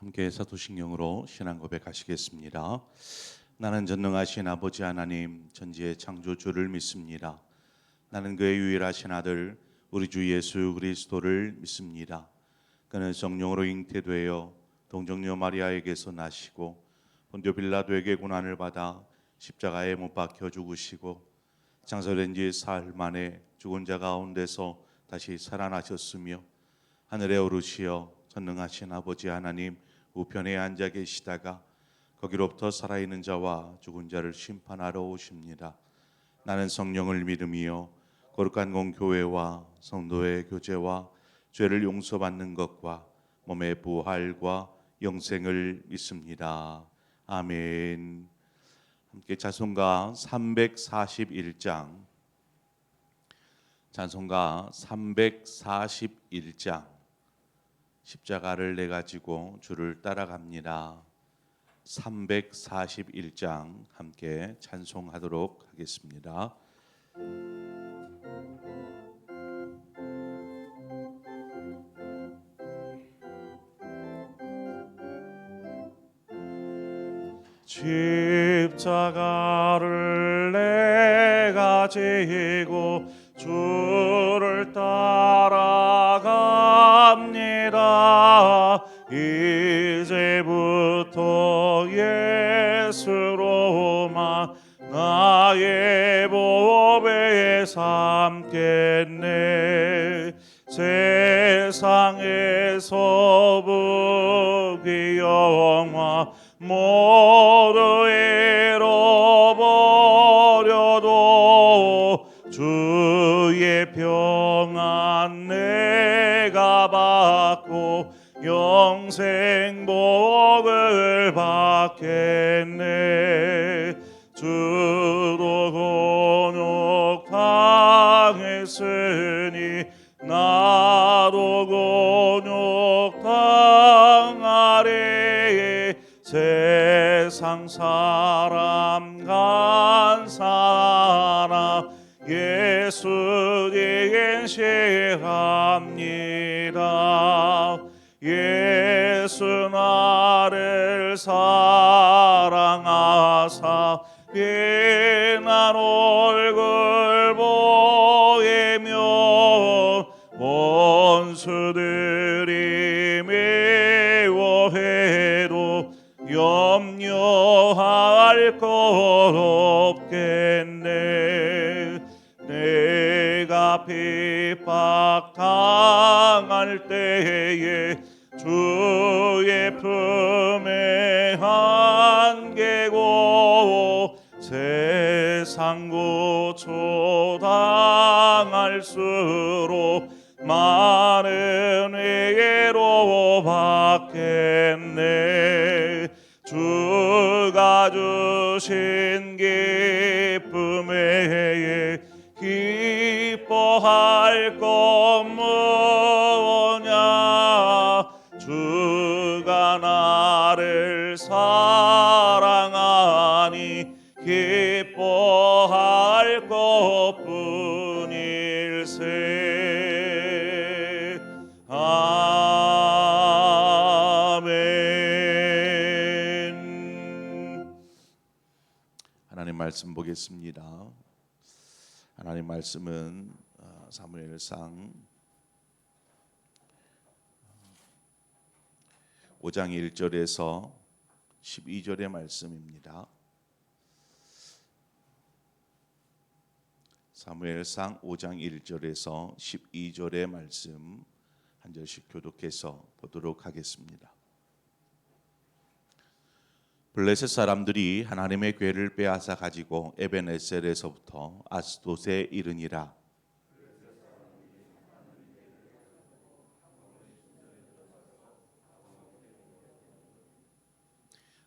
함께 사도신경으로 신앙 고백하시겠습니다. 나는 전능하신 아버지 하나님 전지의 창조주를 믿습니다. 나는 그의 유일하신 아들 우리 주 예수 그리스도를 믿습니다. 그는 성령으로 잉태되어 동정녀 마리아에게서 나시고 본디오 빌라도에게 고난을 받아 십자가에 못 박혀 죽으시고 장사된 지 사흘 만에 죽은 자 가운데서 다시 살아나셨으며 하늘에 오르시어 전능하신 아버지 하나님 우편에 앉아 계시다가 거기로부터 살아있는 자와 죽은 자를 심판하러 오십니다. 나는 성령을 믿으며 거룩한 공교회와 성도의 교제와 죄를 용서받는 것과 몸의 부활과 영생을 믿습니다. 아멘. 함께 찬송가 341장 찬송가 341장 십자가를 내 가지고 주를 따라갑니다. 341장 함께 찬송하도록 하겠습니다. 십자가를 내가 지고 주를 따라갑니다. 이제부터 예수로만 나의 보배 삼겠네. 세상에서 부귀 영화 모두 잃어버려도 주의 평안 내가 받고 영생 복을 받겠네. 주도 곤욕 당했으니 나도 곤욕 당하리. 세상 사람 간사나 예수 인식합니다. 예수 나를 사랑하사 빛난 얼굴 보이며 원수들이 미워해도 염려할 것 없겠네. 내가 핍박당할 때에 주의 품에 안기고 세상 고초당할수록 많은 위로 받겠네. 주가 주신 기쁨에 기뻐할 것 뭐냐. 주가 나를 사랑하니 기뻐할 것뿐일세. 아멘. 하나님 말씀 보겠습니다. 하나님 말씀은 사무엘상 5장 1절에서 12절의 말씀입니다. 사무엘상 5장 1절에서 12절의 말씀 한 절씩 교독해서 보도록 하겠습니다. 블레셋 사람들이 하나님의 궤를 빼앗아 가지고 에벤에셀에서부터 아스돗에 이르니라.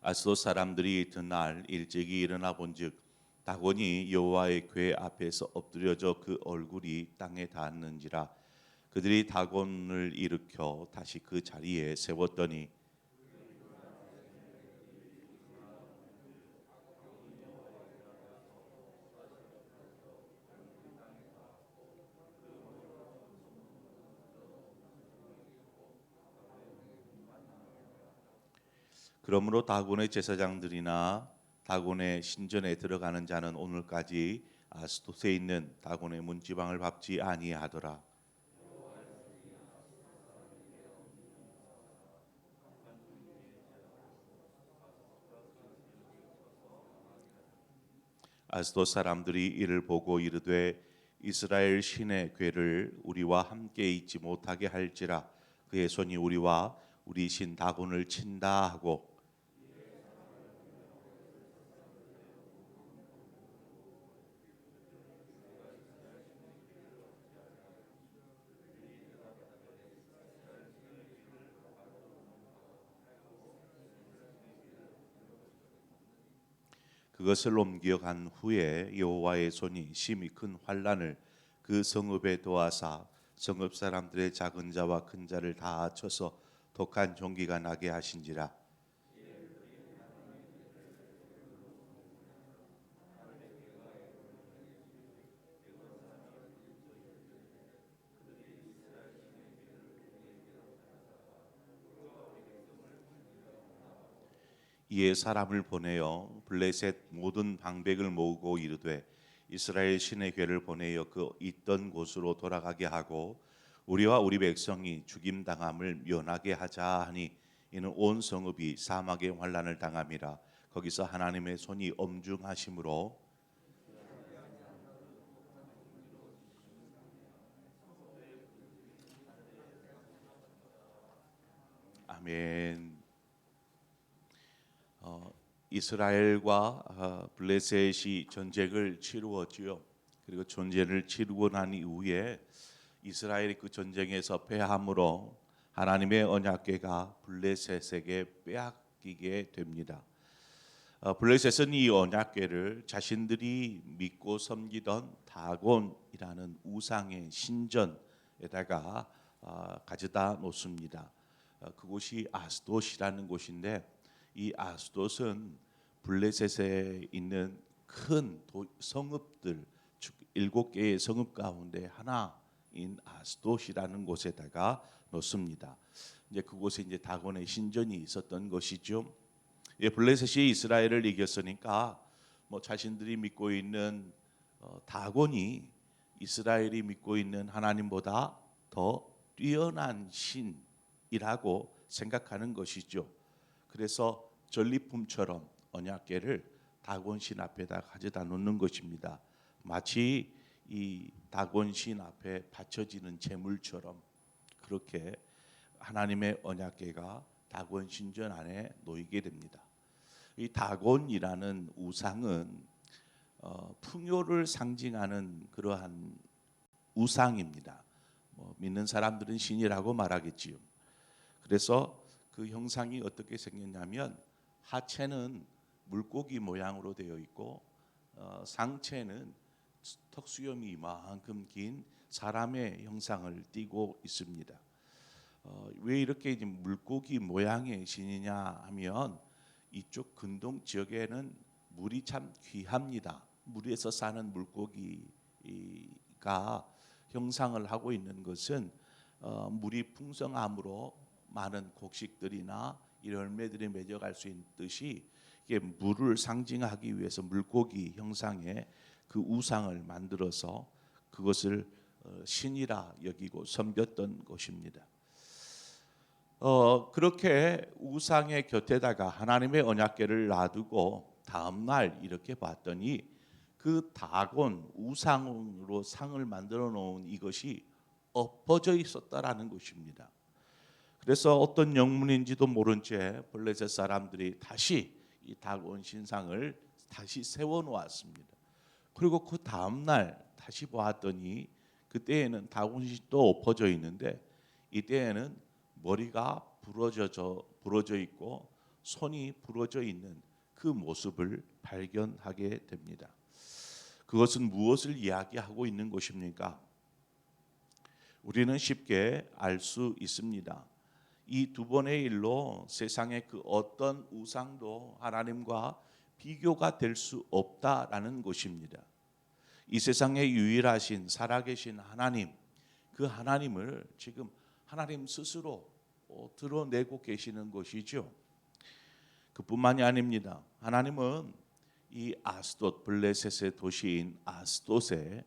아스돗 사람들이 이튿날 일찍이 일어나 본즉 다곤이 여호와의 궤 앞에서 엎드려져 그 얼굴이 땅에 닿았는지라. 그들이 다곤을 일으켜 다시 그 자리에 세웠더니 그러므로 다곤의 제사장들이나 다곤의 신전에 들어가는 자는 오늘까지 아스돗에 있는 다곤의 문지방을 밟지 아니하더라. 아스돗 사람들이 이를 보고 이르되 이스라엘 신의 괴를 우리와 함께 있지 못하게 할지라 그의 손이 우리와 우리 신 다곤을 친다 하고 그것을 옮겨간 후에 여호와의 손이 심히 큰 환란을 그 성읍에 도하사 성읍 사람들의 작은 자와 큰 자를 다 쳐서 독한 종기가 나게 하신지라. 이에 사람을 보내어 블레셋 모든 방백을 모으고 이르되 이스라엘 신의 괴를 보내어 그 있던 곳으로 돌아가게 하고 우리와 우리 백성이 죽임 당함을 면하게 하자 하니 이는 온 성읍이 사막의 환란을 당함이라. 거기서 하나님의 손이 엄중하심으로 아멘. 이스라엘과 블레셋이 전쟁을 치루었지요. 그리고 전쟁을 치르고 난 이후에 이스라엘이 그 전쟁에서 패함으로 하나님의 언약궤가 블레셋에게 빼앗기게 됩니다. 블레셋은 이 언약궤를 자신들이 믿고 섬기던 다곤이라는 우상의 신전에다가 가져다 놓습니다. 그곳이 아스돗이라는 곳인데 이 아스돗은 블레셋에 있는 큰 성읍들 7개의 성읍 가운데 하나인 아스돗이라는 곳에다가 놓습니다. 이제 그곳에 이제 다곤의 신전이 있었던 것이죠. 예, 블레셋이 이스라엘을 이겼으니까 뭐 자신들이 믿고 있는 다곤이 이스라엘이 믿고 있는 하나님보다 더 뛰어난 신이라고 생각하는 것이죠. 그래서 전리품처럼 언약궤를 다곤 신 앞에다 가져다 놓는 것입니다. 마치 이 다곤 신 앞에 바쳐지는 제물처럼 그렇게 하나님의 언약궤가 다곤 신전 안에 놓이게 됩니다. 이 다곤이라는 우상은 풍요를 상징하는 그러한 우상입니다. 믿는 사람들은 신이라고 말하겠지요. 그래서 그 형상이 어떻게 생겼냐면 하체는 물고기 모양으로 되어 있고 상체는 턱수염이 이만큼 긴 사람의 형상을 띠고 있습니다. 왜 이렇게 이제 물고기 모양의 신이냐 하면 이쪽 근동 지역에는 물이 참 귀합니다. 물에서 사는 물고기가 형상을 하고 있는 것은 물이 풍성함으로 많은 곡식들이나 열매들이 맺어갈 수 있듯이 이게 물을 상징하기 위해서 물고기 형상의 그 우상을 만들어서 그것을 신이라 여기고 섬겼던 것입니다. 그렇게 우상의 곁에다가 하나님의 언약궤를 놔두고 다음 날 이렇게 봤더니 그 다곤 우상으로 상을 만들어 놓은 이것이 엎어져 있었다라는 것입니다. 그래서 어떤 영문인지도 모른 채 블레셋 사람들이 다시 이 다곤 신상을 다시 세워 놓았습니다. 그리고 그 다음 날 다시 보았더니 그때에는 다곤 신이 또 엎어져 있는데 이때에는 머리가 부러져 있고 손이 부러져 있는 그 모습을 발견하게 됩니다. 그것은 무엇을 이야기하고 있는 것입니까? 우리는 쉽게 알 수 있습니다. 이 두 번의 일로 세상의 그 어떤 우상도 하나님과 비교가 될 수 없다라는 것입니다. 이 세상에 유일하신 살아계신 하나님, 그 하나님을 지금 하나님 스스로 드러내고 계시는 것이죠. 그뿐만이 아닙니다. 하나님은 이 아스돗, 블레셋의 도시인 아스돗에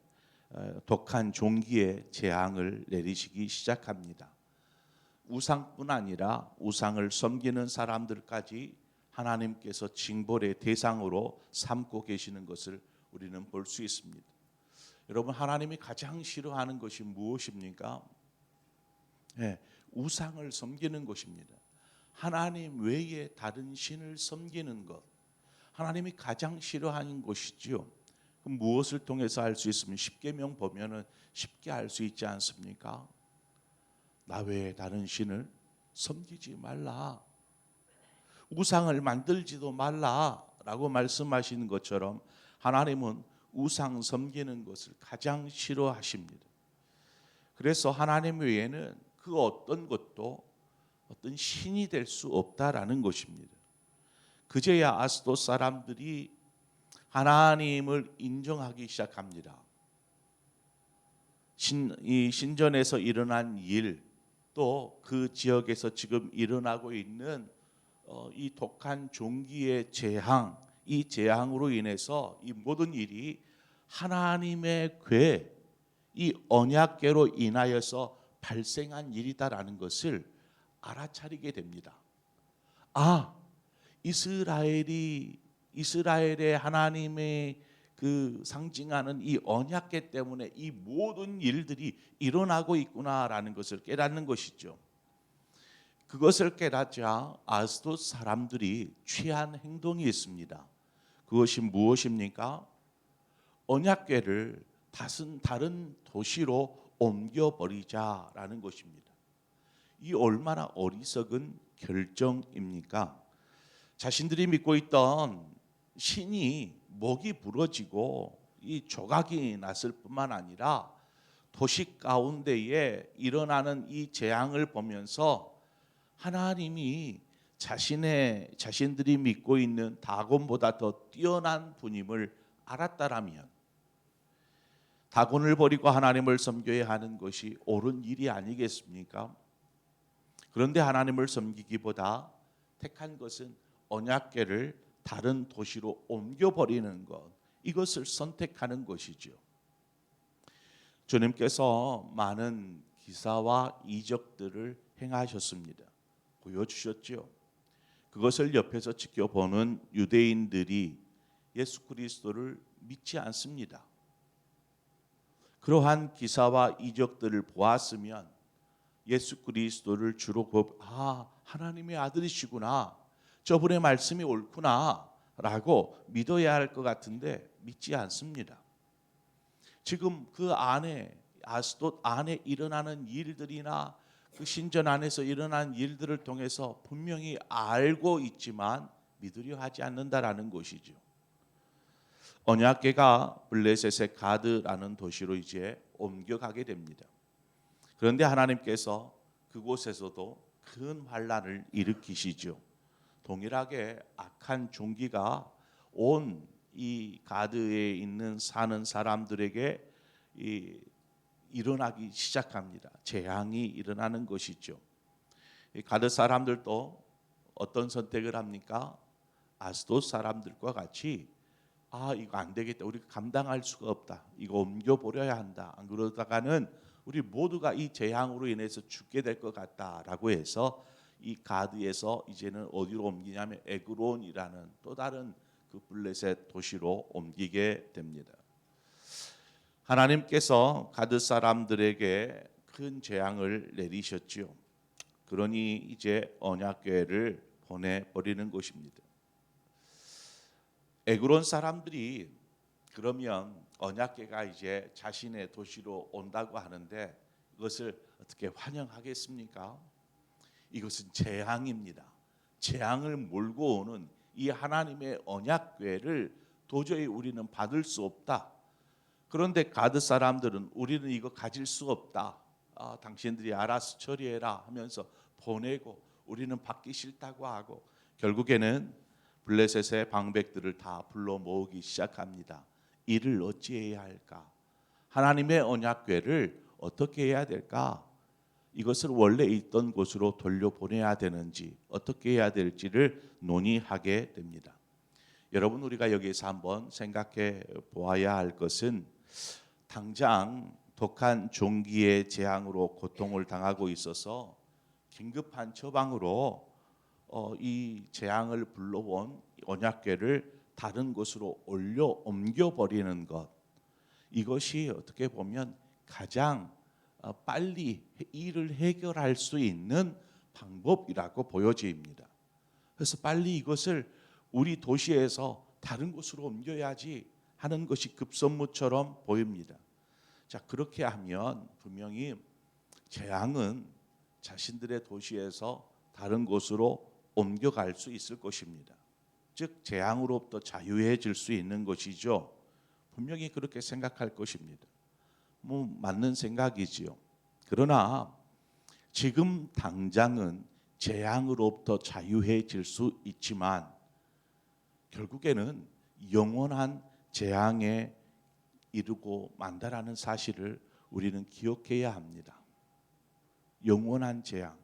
독한 종기의 재앙을 내리시기 시작합니다. 우상뿐 아니라 우상을 섬기는 사람들까지 하나님께서 징벌의 대상으로 삼고 계시는 것을 우리는 볼 수 있습니다. 여러분, 하나님이 가장 싫어하는 것이 무엇입니까? 우상을 섬기는 것입니다. 하나님 외에 다른 신을 섬기는 것, 하나님이 가장 싫어하는 것이지요. 그럼 무엇을 통해서 알 수 있으면 십계명 보면은 쉽게 알 수 있지 않습니까? 나 외에 다른 신을 섬기지 말라, 우상을 만들지도 말라라고 말씀하시는 것처럼 하나님은 우상 섬기는 것을 가장 싫어하십니다. 그래서 하나님 외에는 그 어떤 것도 어떤 신이 될 수 없다라는 것입니다. 그제야 아스돗 사람들이 하나님을 인정하기 시작합니다. 이 신전에서 일어난 일, 또 그 지역에서 지금 일어나고 있는 이 독한 종기의 재앙, 이 재앙으로 인해서 이 모든 일이 하나님의 궤, 이 언약궤로 인하여서 발생한 일이다라는 것을 알아차리게 됩니다. 이스라엘의 하나님의 그 상징하는 이 언약궤 때문에 이 모든 일들이 일어나고 있구나라는 것을 깨닫는 것이죠. 그것을 깨닫자 아스돗 사람들이 취한 행동이 있습니다. 그것이 무엇입니까? 언약궤를 다른 도시로 옮겨버리자라는 것입니다. 이 얼마나 어리석은 결정입니까? 자신들이 믿고 있던 신이 목이 부러지고 이 조각이 났을 뿐만 아니라 도시 가운데에 일어나는 이 재앙을 보면서 하나님이 자신들이 믿고 있는 다곤보다 더 뛰어난 분임을 알았다라면 다곤을 버리고 하나님을 섬겨야 하는 것이 옳은 일이 아니겠습니까? 그런데 하나님을 섬기기보다 택한 것은 언약궤를 다른 도시로 옮겨버리는 것, 이것을 선택하는 것이죠. 주님께서 많은 기사와 이적들을 행하셨습니다. 보여주셨죠. 그것을 옆에서 지켜보는 유대인들이 예수 그리스도를 믿지 않습니다. 그러한 기사와 이적들을 보았으면 예수 그리스도를 주로 하나님의 아들이시구나, 저분의 말씀이 옳구나 라고 믿어야 할 것 같은데 믿지 않습니다. 지금 그 안에 아스돗 안에 일어나는 일들이나 그 신전 안에서 일어난 일들을 통해서 분명히 알고 있지만 믿으려 하지 않는다라는 것이죠. 언약궤가 블레셋의 가드라는 도시로 이제 옮겨가게 됩니다. 그런데 하나님께서 그곳에서도 큰 환란을 일으키시죠. 동일하게 악한 종기가 온 이 가드에 있는 사는 사람들에게 일어나기 시작합니다. 재앙이 일어나는 것이죠. 이 가드 사람들도 어떤 선택을 합니까? 아스돗 사람들과 같이 이거 안 되겠다, 우리가 감당할 수가 없다, 이거 옮겨버려야 한다, 안 그러다가는 우리 모두가 이 재앙으로 인해서 죽게 될 것 같다라고 해서 이 가드에서 이제는 어디로 옮기냐면 에그론이라는 또 다른 그 블레셋 도시로 옮기게 됩니다. 하나님께서 가드 사람들에게 큰 재앙을 내리셨지요. 그러니 이제 언약궤를 보내버리는 것입니다. 에그론 사람들이 그러면 언약궤가 이제 자신의 도시로 온다고 하는데 이것을 어떻게 환영하겠습니까? 이것은 재앙입니다. 재앙을 몰고 오는 이 하나님의 언약궤를 도저히 우리는 받을 수 없다. 그런데 가드 사람들은 우리는 이거 가질 수 없다, 당신들이 알아서 처리해라 하면서 보내고 우리는 받기 싫다고 하고 결국에는 블레셋의 방백들을 다 불러 모으기 시작합니다. 이를 어찌해야 할까? 하나님의 언약궤를 어떻게 해야 될까? 이것을 원래 있던 곳으로 돌려보내야 되는지 어떻게 해야 될지를 논의하게 됩니다. 여러분, 우리가 여기서 한번 생각해 보아야 할 것은 당장 독한 종기의 재앙으로 고통을 당하고 있어서 긴급한 처방으로 이 재앙을 불러온 언약궤를 다른 곳으로 옮겨 버리는 것, 이것이 어떻게 보면 가장 빨리 일을 해결할 수 있는 방법이라고 보여집니다. 그래서 빨리 이것을 우리 도시에서 다른 곳으로 옮겨야지 하는 것이 급선무처럼 보입니다. 자, 그렇게 하면 분명히 재앙은 자신들의 도시에서 다른 곳으로 옮겨갈 수 있을 것입니다. 즉 재앙으로부터 자유해질 수 있는 것이죠. 분명히 그렇게 생각할 것입니다. 맞는 생각이지요. 그러나 지금 당장은 재앙으로부터 자유해질 수 있지만 결국에는 영원한 재앙에 이르고 만다라는 사실을 우리는 기억해야 합니다. 영원한 재앙.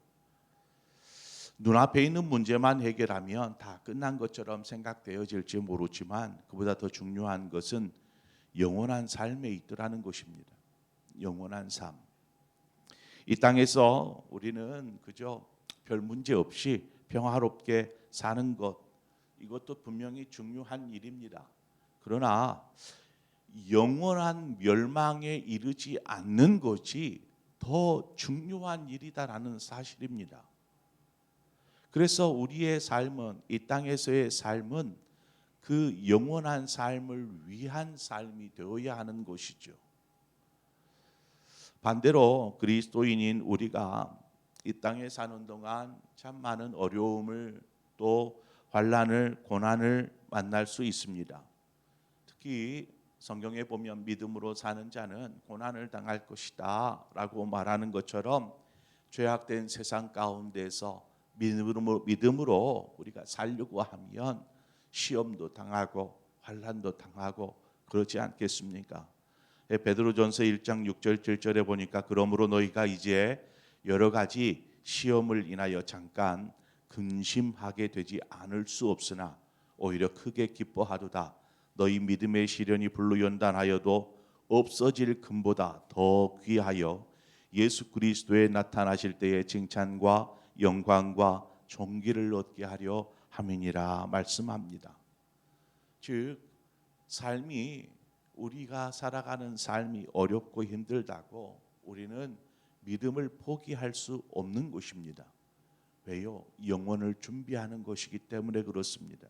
눈앞에 있는 문제만 해결하면 다 끝난 것처럼 생각되어질지 모르지만 그보다 더 중요한 것은 영원한 삶에 있더라는 것입니다. 영원한 삶. 이 땅에서 우리는 그저 별 문제 없이 평화롭게 사는 것, 이것도 분명히 중요한 일입니다. 그러나 영원한 멸망에 이르지 않는 것이 더 중요한 일이다라는 사실입니다. 그래서 우리의 삶은, 이 땅에서의 삶은 그 영원한 삶을 위한 삶이 되어야 하는 것이죠. 반대로 그리스도인인 우리가 이 땅에 사는 동안 참 많은 어려움을 또 환난을, 고난을 만날 수 있습니다. 특히 성경에 보면 믿음으로 사는 자는 고난을 당할 것이다 라고 말하는 것처럼 죄악된 세상 가운데서 믿음으로 우리가 살려고 하면 시험도 당하고 환난도 당하고 그렇지 않겠습니까? 베드로전서 1장 6절 7절에 보니까 그러므로 너희가 이제 여러 가지 시험을 인하여 잠깐 근심하게 되지 않을 수 없으나 오히려 크게 기뻐하도다. 너희 믿음의 시련이 불로 연단하여도 없어질 금보다 더 귀하여 예수 그리스도의 나타나실 때의 칭찬과 영광과 존귀를 얻게 하려 함이니라 말씀합니다. 즉 삶이, 우리가 살아가는 삶이 어렵고 힘들다고 우리는 믿음을 포기할 수 없는 것입니다. 왜요? 영원을 준비하는 것이기 때문에 그렇습니다.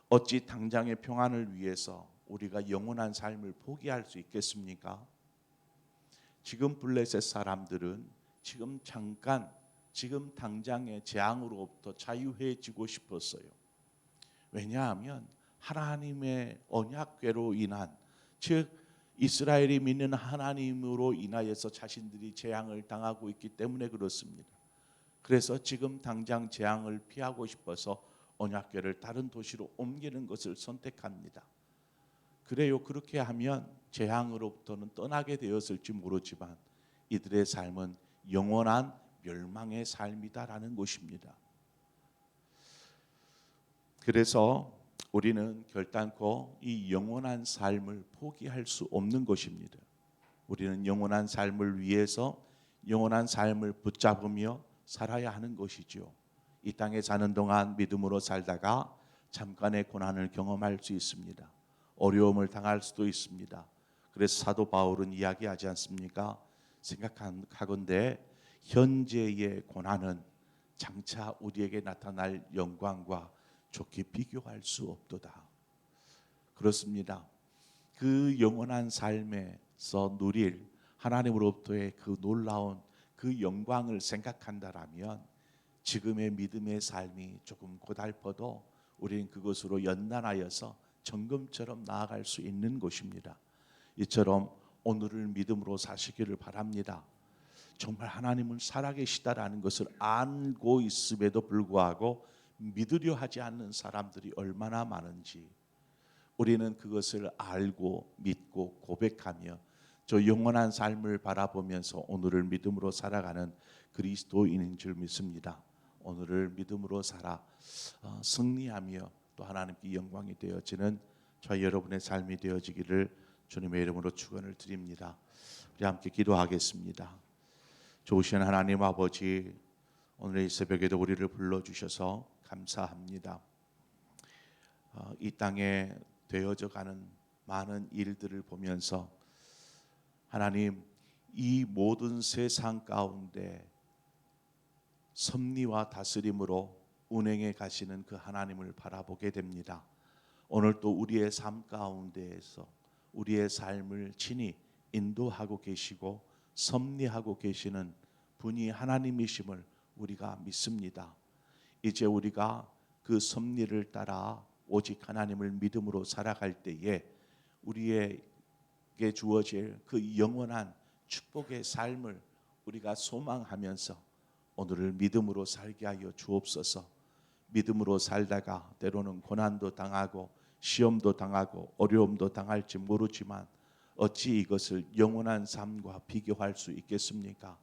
어찌 당장의 평안을 위해서 우리가 영원한 삶을 포기할 수 있겠습니까? 지금 블레셋 사람들은 지금 잠깐, 지금 당장의 재앙으로부터 자유해지고 싶었어요. 왜냐하면 하나님의 언약궤로 인한, 즉 이스라엘이 믿는 하나님으로 인하여서 자신들이 재앙을 당하고 있기 때문에 그렇습니다. 그래서 지금 당장 재앙을 피하고 싶어서 언약궤를 다른 도시로 옮기는 것을 선택합니다. 그래요. 그렇게 하면 재앙으로부터는 떠나게 되었을지 모르지만 이들의 삶은 영원한 멸망의 삶이다라는 것입니다. 그래서 우리는 결단코 이 영원한 삶을 포기할 수 없는 것입니다. 우리는 영원한 삶을 위해서 영원한 삶을 붙잡으며 살아야 하는 것이죠. 이 땅에 사는 동안 믿음으로 살다가 잠깐의 고난을 경험할 수 있습니다. 어려움을 당할 수도 있습니다. 그래서 사도 바울은 이야기하지 않습니까? 생각하건대 현재의 고난은 장차 우리에게 나타날 영광과 좋게 비교할 수 없도다. 그렇습니다. 그 영원한 삶에서 누릴 하나님으로부터의 그 놀라운 그 영광을 생각한다라면 지금의 믿음의 삶이 조금 고달퍼도 우리는 그것으로 연단하여서 정금처럼 나아갈 수 있는 것입니다. 이처럼 오늘을 믿음으로 사시기를 바랍니다. 정말 하나님은 살아계시다라는 것을 알고 있음에도 불구하고 믿으려 하지 않는 사람들이 얼마나 많은지 우리는 그것을 알고 믿고 고백하며 저 영원한 삶을 바라보면서 오늘을 믿음으로 살아가는 그리스도인인 줄 믿습니다. 오늘을 믿음으로 살아 승리하며 또 하나님께 영광이 되어지는 저희 여러분의 삶이 되어지기를 주님의 이름으로 축원을 드립니다. 우리 함께 기도하겠습니다. 좋으신 하나님 아버지, 오늘 이 새벽에도 우리를 불러주셔서 감사합니다. 이 땅에 되어져가는 많은 일들을 보면서 하나님, 이 모든 세상 가운데 섭리와 다스림으로 운행해 가시는 그 하나님을 바라보게 됩니다. 오늘 또 우리의 삶 가운데에서 우리의 삶을 친히 인도하고 계시고 섭리하고 계시는 분이 하나님이심을 우리가 믿습니다. 이제 우리가 그 섭리를 따라 오직 하나님을 믿음으로 살아갈 때에 우리에게 주어질 그 영원한 축복의 삶을 우리가 소망하면서 오늘을 믿음으로 살게 하여 주옵소서. 믿음으로 살다가 때로는 고난도 당하고 시험도 당하고 어려움도 당할지 모르지만 어찌 이것을 영원한 삶과 비교할 수 있겠습니까?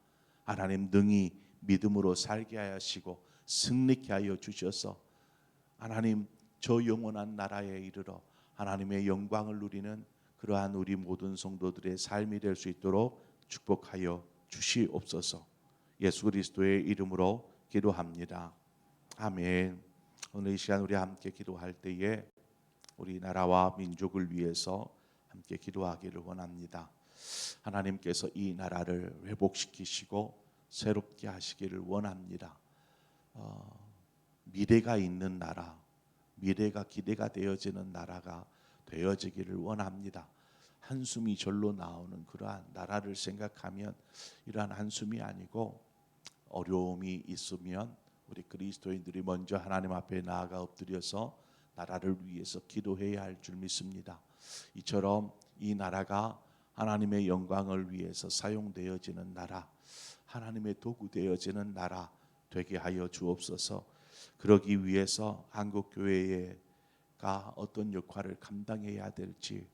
하나님 능히 믿음으로 살게 하시고 승리케 하여 주셔서 하나님 저 영원한 나라에 이르러 하나님의 영광을 누리는 그러한 우리 모든 성도들의 삶이 될 수 있도록 축복하여 주시옵소서. 예수 그리스도의 이름으로 기도합니다. 아멘. 오늘 이 시간 우리 함께 기도할 때에 우리 나라와 민족을 위해서 함께 기도하기를 원합니다. 하나님께서 이 나라를 회복시키시고 새롭게 하시기를 원합니다. 미래가 있는 나라, 미래가 기대가 되어지는 나라가 되어지기를 원합니다. 한숨이 절로 나오는 그러한 나라를 생각하면 이러한 한숨이 아니고 어려움이 있으면 우리 그리스도인들이 먼저 하나님 앞에 나아가 엎드려서 나라를 위해서 기도해야 할 줄 믿습니다. 이처럼 이 나라가 하나님의 영광을 위해서 사용되어지는 나라, 하나님의 도구 되어지는 나라 되게 하여 주옵소서. 그러기 위해서 한국교회가 어떤 역할을 감당해야 될지,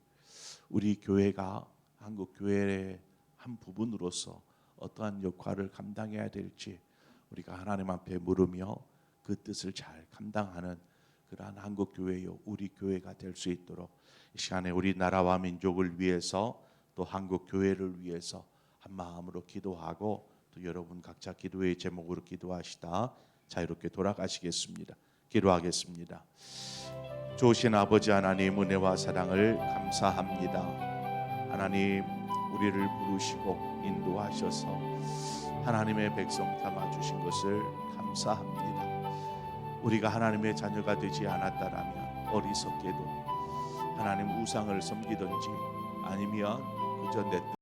우리 교회가 한국교회의 한 부분으로서 어떠한 역할을 감당해야 될지 우리가 하나님 앞에 물으며 그 뜻을 잘 감당하는 그러한 한국교회요 우리 교회가 될 수 있도록 이 시간에 우리 나라와 민족을 위해서 또 한국교회를 위해서 한 마음으로 기도하고 또 여러분 각자 기도의 제목으로 기도하시다 자유롭게 돌아가시겠습니다. 기도하겠습니다. 좋으신 아버지 하나님, 은혜와 사랑을 감사합니다. 하나님, 우리를 부르시고 인도하셔서 하나님의 백성 삼아 주신 것을 감사합니다. 우리가 하나님의 자녀가 되지 않았다라면 어리석게도 하나님 우상을 섬기든지 아니면 그저 내